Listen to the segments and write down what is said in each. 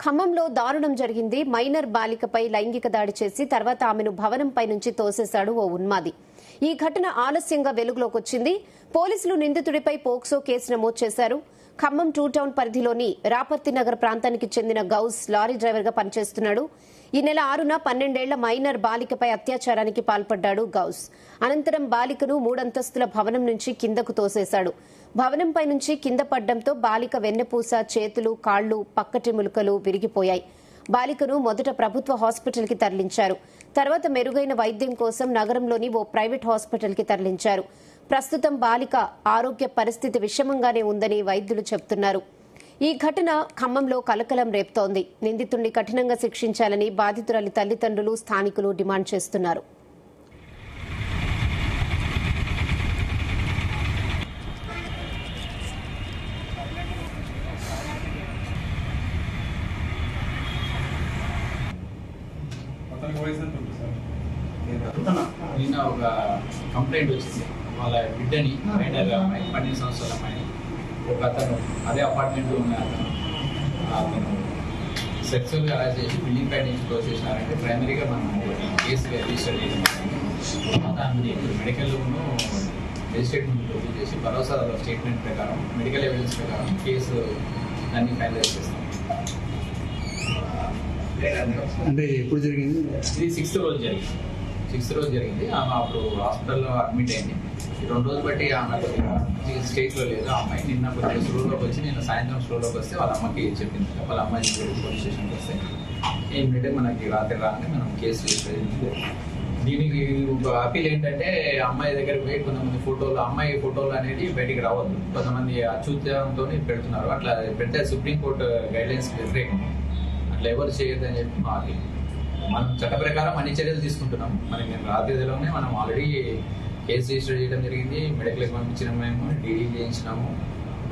ఖమ్మంలో దారుణం జరిగింది. మైనర్ బాలికపై లైంగిక దాడి చేసి తర్వాత ఆమెను భవనంపై నుంచి తోసేశాడు ఓ ఉన్మాది. ఈ ఘటన ఆలస్యంగా వెలుగులోకి వచ్చింది. పోలీసులు నిందితుడిపై పోక్సో కేసు నమోదు చేశారు. ఖమ్మం 2 టౌన్ పరిధిలోని రాపర్తి నగర్ ప్రాంతానికి చెందిన గౌస్ లారీ డ్రైవర్ గా పనిచేస్తున్నాడు. ఈ నెల 6న 12 ఏళ్ల మైనర్ బాలికపై అత్యాచారానికి పాల్పడ్డాడు గౌస్. అనంతరం బాలికను 3 అంతస్తుల భవనం నుంచి కిందకు తోసేశాడు. భవనంపై నుంచి కింద పడ్డంతో బాలిక వెన్నెపూస, చేతులు, కాళ్లు, పక్కటి ములుకలు విరిగిపోయాయి. బాలికను మొదట ప్రభుత్వ హాస్పిటల్ కి తరలించారు. తర్వాత మెరుగైన వైద్యం కోసం నగరంలోని ఓ ప్రైవేట్ హాస్పిటల్ కి తరలించారు. ప్రస్తుతం బాలిక ఆరోగ్య పరిస్థితి విషమంగానే ఉందని వైద్యులు చెబుతున్నారు. ఈ ఘటన ఖమ్మంలో కలకలం రేపుతోంది. నిందితుడిని కఠినంగా శిక్షించాలని బాధితురాలి తల్లిదండ్రులు, స్థానికులు డిమాండ్ చేస్తున్నారు. నిన్న ఒక కంప్లైంట్ వచ్చింది. వాళ్ళ బిడ్డని మైనర్ అమ్మాయి 12 సంవత్సరాల అమ్మాయిని ఒక అతను అదే అపార్ట్మెంట్లో ఉన్న అతను సెక్సువల్గా అరెస్ట్ చేసి బిల్డింగ్ పై నుంచి క్లోజ్ చేసినారంటే ప్రైమరీగా మనం ఒకటి కేసు రిజిస్టర్ చేయడం దాన్ని మెడికల్ను రిజిస్ట్రేట్మెంట్ క్లోజ్ చేసి భరోసా స్టేట్మెంట్ ప్రకారం మెడికల్ ఎవిడెన్స్ ప్రకారం కేసు దాన్ని ఫైనలైజ్ చేస్తాం. అంటే ఎప్పుడు జరిగింది? ఇది 6th రోజు జరిగింది. ఆమె అప్పుడు హాస్పిటల్లో అడ్మిట్ అయింది. 2 రోజులు బట్టి ఆమె స్టేజ్లో లేదు. ఆ అమ్మాయి నిన్న కొంచెం స్లోలోకి వచ్చి నిన్న సాయంత్రం స్లోలోకి వస్తే వాళ్ళ అమ్మకి చెప్పింది. వాళ్ళ అమ్మాయి పోలీస్ స్టేషన్కి వస్తే ఏమిటంటే మనకి రాత్రి రాగానే మనం కేసు చేసేది. దీనికి అప్పీల్ ఏంటంటే అమ్మాయి దగ్గరికి పోయి కొంతమంది ఫోటోలు, అమ్మాయి ఫోటోలు అనేది బయటికి రావద్దు. కొంతమంది అచ్యుతంతో పెడుతున్నారు. అట్లా పెడితే సుప్రీంకోర్టు గైడ్లైన్స్ వ్యతిరేకం. అట్లా ఎవరు చేయొద్దని చెప్పి మా అప్పీల్. మనం చట్ట ప్రకారం అన్ని చర్యలు తీసుకుంటున్నాం. మనకి నేను రాత్రిలోనే మనం ఆల్రెడీ కేసు రిజిస్టర్ చేయడం జరిగింది. మెడికల్కి పంపించినాము, మేము డీడీ చేయించినాము.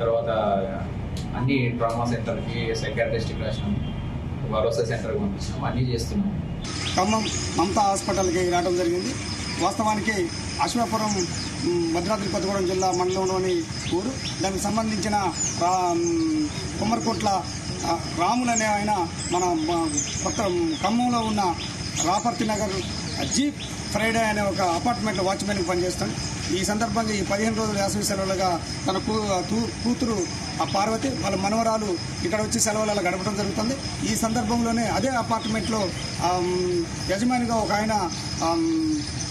తర్వాత అన్ని ట్రామా సెంటర్కి, సైకాట్రిస్ట్కి రాసినాము, భరోసా సెంటర్కి పంపించినాము. అన్నీ చేస్తున్నాము. ఖమ్మం మమతా హాస్పిటల్కి రావడం జరిగింది. వాస్తవానికి అశ్వాపురం భద్రాద్రి కొత్తగూడెం జిల్లా మండలంలోని ఊరు. దానికి సంబంధించిన కుమ్మరికోట్ల రాములు అనే ఆయన మన కొత్త ఖమ్మంలో ఉన్న రాపర్తి నగర్ జీప్ ఫ్రైడే అనే ఒక అపార్ట్మెంట్లో వాచ్మెన్కి పనిచేస్తాడు. ఈ సందర్భంగా ఈ 15 రోజుల వేసవి సెలవులుగా తన కూతురు పార్వతి వాళ్ళ మనవరాలు ఇక్కడ వచ్చి సెలవులలో గడపడం జరుగుతుంది. ఈ సందర్భంలోనే అదే అపార్ట్మెంట్లో యజమానిగా ఒక ఆయన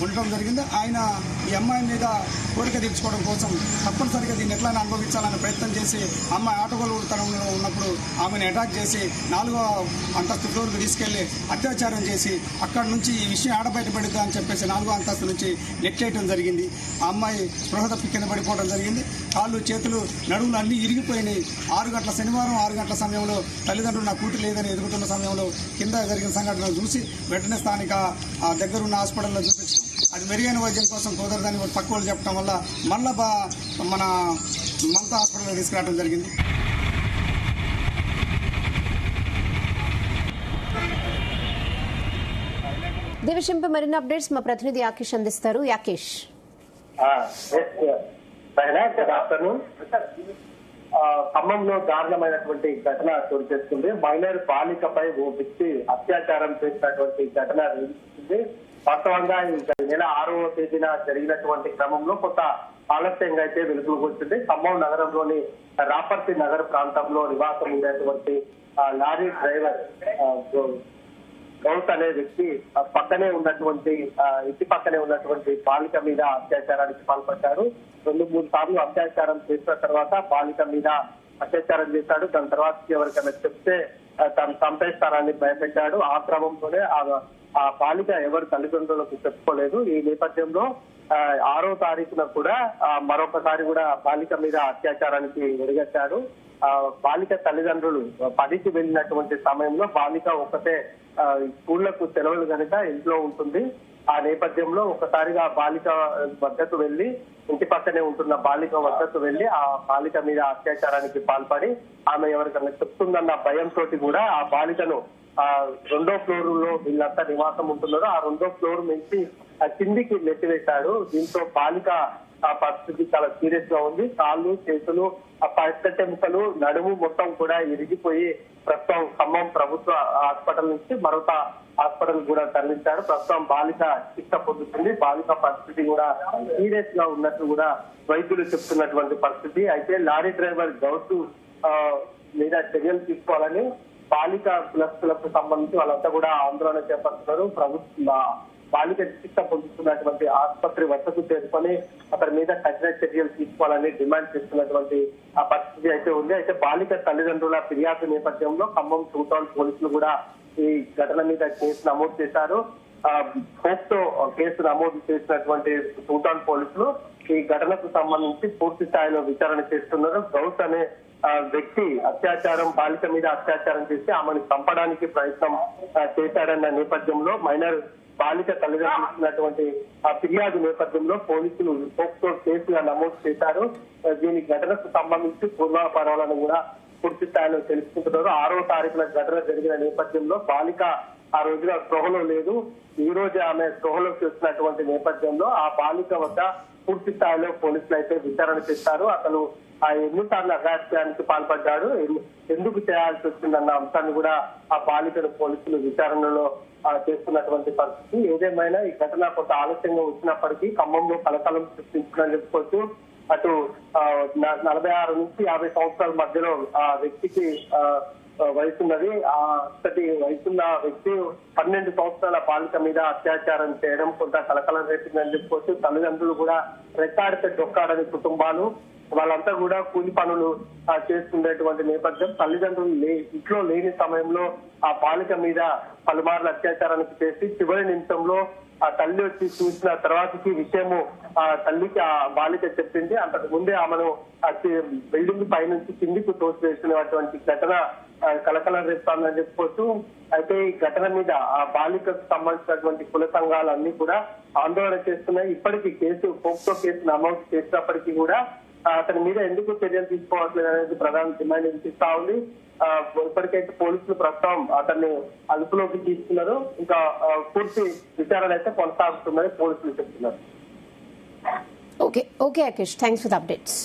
ఉండటం జరిగింది. ఆయన ఈ అమ్మాయి మీద కోరిక తీర్చుకోవడం కోసం తప్పనిసరిగా దీన్ని ఎట్లయినా అనుభవించాలని ప్రయత్నం చేసి అమ్మాయి ఆటోగోలుతనంలో ఉన్నప్పుడు ఆమెను అటాక్ చేసి 4వ అంతస్తు ఫ్లోర్కి తీసుకెళ్లి అత్యాచారం చేసి అక్కడి నుంచి ఈ విషయం ఆడబయటపడుద్దా అని చెప్పేసి 4వ అంతస్తు నుంచి నెట్టేయటం జరిగింది. ఆ అమ్మాయి స్పృహ తప్పి కింద పడిపోవడం జరిగింది. కాళ్ళు, చేతులు, నడుములు అన్నీ ఇరిగిపోయినాయి. 6 గంటల శనివారం 6 గంటల సమయంలో తల్లిదండ్రులు నా కూతురు లేదని ఎదుగుతున్న సమయంలో కింద జరిగిన సంఘటనలు చూసి వెంటనే స్థానిక దగ్గరున్న హాస్పిటల్లో చూపించి అది మెరుగైన వైద్యం కోసం కుదరదని పక్క వాళ్ళు చెప్పడం వల్ల మళ్ళా మన మమతా హాస్పిటల్లో తీసుకురావడం జరిగింది. ఈ విషయంపై మరిన్ని అప్డేట్స్ మా ప్రతినిధి యాకేష్ అందిస్తారు. యాకేష్, ఖమ్మంలో దారుణమైనటువంటి ఘటన చోటు చేసుకుంది. మైనర్ బాలికపై ఓ వ్యక్తి అత్యాచారం చేసినటువంటి ఘటన నిర్వహించింది. వాస్తవంగా ఈ నెల 6వ తేదీన జరిగినటువంటి క్రమంలో కొంత ఆలస్యంగా అయితే వెలుగులోకి వచ్చింది. ఖమ్మం నగరంలోని రాపర్తి నగర్ ప్రాంతంలో నివాసం ఉండేటువంటి లారీ డ్రైవర్ గౌస్ అనే వ్యక్తి పక్కనే ఉన్నటువంటి ఇంటి పక్కనే ఉన్నటువంటి బాలిక మీద అత్యాచారానికి పాల్పడ్డాడు. 2-3 సార్లు అత్యాచారం చేసిన తర్వాత బాలిక మీద అత్యాచారం చేశాడు. దాని తర్వాత ఎవరికైనా చెప్తే తను చంపేస్తారని భయపెట్టాడు. ఆ క్రమంలోనే ఆ బాలిక ఎవరు తల్లిదండ్రులకు చెప్పుకోలేదు. ఈ నేపథ్యంలో 6వ తారీఖున కూడా మరొకసారి కూడా బాలిక మీద అత్యాచారానికి ఒడిగట్టాడు. బాలిక తల్లిదండ్రులు 10కి వెళ్ళినటువంటి సమయంలో బాలిక ఒక్కటే స్కూళ్లకు సెలవులు కనుక ఇంట్లో ఉంటుంది. ఆ నేపథ్యంలో ఒకసారిగా బాలిక వద్దకు వెళ్లి, ఇంటి పక్కనే ఉంటున్న బాలిక వద్దకు వెళ్లి ఆ బాలిక మీద అత్యాచారానికి పాల్పడి ఆమె ఎవరికైనా చెప్తుందన్న భయంతో కూడా ఆ బాలికను 2వ ఫ్లోర్ లో వీళ్ళంతా నివాసం ఉంటున్నారు. ఆ 2వ ఫ్లోర్ నుంచి కిందికి నెట్టివేశాడు. దీంతో బాలిక ఆ పరిస్థితి చాలా సీరియస్ గా ఉంది. కాళ్ళు చేతులు ఆ పైటెముకలు నడుము మొత్తం కూడా ఇరిగిపోయి ప్రస్తుతం ఖమ్మం ప్రభుత్వ హాస్పిటల్ నుంచి మరొక హాస్పిటల్ కూడా తరలించారు. ప్రస్తుతం బాలిక చికిత్స పొందుతుంది. బాలిక పరిస్థితి కూడా సీరియస్ గా ఉన్నట్టు కూడా వైద్యులు చెప్తున్నటువంటి పరిస్థితి. అయితే లారీ డ్రైవర్ గౌతు మీద చర్యలు తీసుకోవాలని బాలిక కులస్తులకు సంబంధించి వాళ్ళంతా కూడా ఆందోళన చేపడుతున్నారు. బాలిక చికిత్స పొందుతున్నటువంటి ఆసుపత్రి వద్దకు చేరుకొని అతని మీద కఠిన చర్యలు తీసుకోవాలని డిమాండ్ చేస్తున్నటువంటి ఆ పరిస్థితి అయితే ఉంది. అయితే బాలిక తల్లిదండ్రుల ఫిర్యాదు నేపథ్యంలో ఖమ్మం 2 టౌన్ పోలీసులు కూడా ఈ ఘటన మీద కేసు నమోదు చేశారు. పోక్సో కేసు నమోదు చేసినటువంటి 2 టౌన్ పోలీసులు ఈ ఘటనకు సంబంధించి పూర్తి స్థాయిలో విచారణ చేస్తున్నారు. గౌత్ అనే వ్యక్తి బాలిక మీద అత్యాచారం చేసి ఆమెను చంపడానికి ప్రయత్నం చేశాడన్న నేపథ్యంలో మైనర్ బాలిక తల్లిదండ్రులు ఇచ్చినటువంటి ఫిర్యాదు నేపథ్యంలో పోలీసులు పోక్సో కేసుగా నమోదు చేశారు. దీని ఘటనకు సంబంధించి పూర్వాపరాలను కూడా పూర్తి స్థాయిలో తెలుసుకుంటున్నారు. 6వ తారీఖున ఘటన జరిగిన నేపథ్యంలో బాలిక ఆ రోజున స్పృహలో లేదు. ఈ రోజు ఆమె స్పృహలోకి వచ్చినటువంటి నేపథ్యంలో ఆ బాలిక వద్ద పూర్తి స్థాయిలో పోలీసులు అయితే విచారణ చేస్తారు. అతను ఎన్నిసార్లు అఘాత్యానికి పాల్పడ్డాడు, ఎందుకు చేయాల్సి వచ్చిందన్న అంశాన్ని కూడా ఆ బాలికను పోలీసులు విచారణలో చేస్తున్నటువంటి పరిస్థితి. ఏదేమైనా ఈ ఘటన కొంత ఆలస్యంగా వచ్చినప్పటికీ ఖమ్మంలో కలకలం సృష్టించిందని చెప్పుకోవచ్చు. అటు 46 నుంచి 50 సంవత్సరాల మధ్యలో ఆ వ్యక్తికి వయసున్నది. అంతటి వయసున్న వ్యక్తి 12 సంవత్సరాల బాలిక మీద అత్యాచారం చేయడం కొంత కలకలం రేపిందని చెప్పుకోవచ్చు. తల్లిదండ్రులు కూడా రెక్కాడితే డొక్కాడని కుటుంబాలు వాళ్ళంతా కూడా కూలి పనులు చేస్తుండేటువంటి నేపథ్యం. తల్లిదండ్రులు ఇంట్లో లేని సమయంలో ఆ బాలిక మీద పలుమార్లు అత్యాచారానికి చేసి చివరి నిమిషంలో ఆ తల్లి వచ్చి చూసిన తర్వాతకి విషయము ఆ తల్లికి ఆ బాలిక చెప్పింది. అంతకు ముందే ఆమెను బిల్డింగ్ పై నుంచి కిందికి తోసివేసినటువంటి ఘటన కలకలం రేపుతానని చెప్పుకోవచ్చు. అయితే ఈ ఘటన మీద ఆ బాలికకు సంబంధించినటువంటి కుల సంఘాలన్నీ కూడా ఆందోళన చేస్తున్నాయి. ఇప్పటికీ పోక్సో కేసు నమోదు చేసినప్పటికీ కూడా అతని మీద ఎందుకు చర్యలు తీసుకోవట్లేదు అనేది ప్రధాన డిమాండ్ వినిపిస్తా ఉంది. ఇప్పటికైతే పోలీసులు ప్రస్తుతం అతన్ని అదుపులోకి తీసుకున్నారు. ఇంకా పూర్తి విచారణ అయితే కొనసాగుతుందని పోలీసులు చెప్తున్నారు. Okay Akesh, thanks for the updates.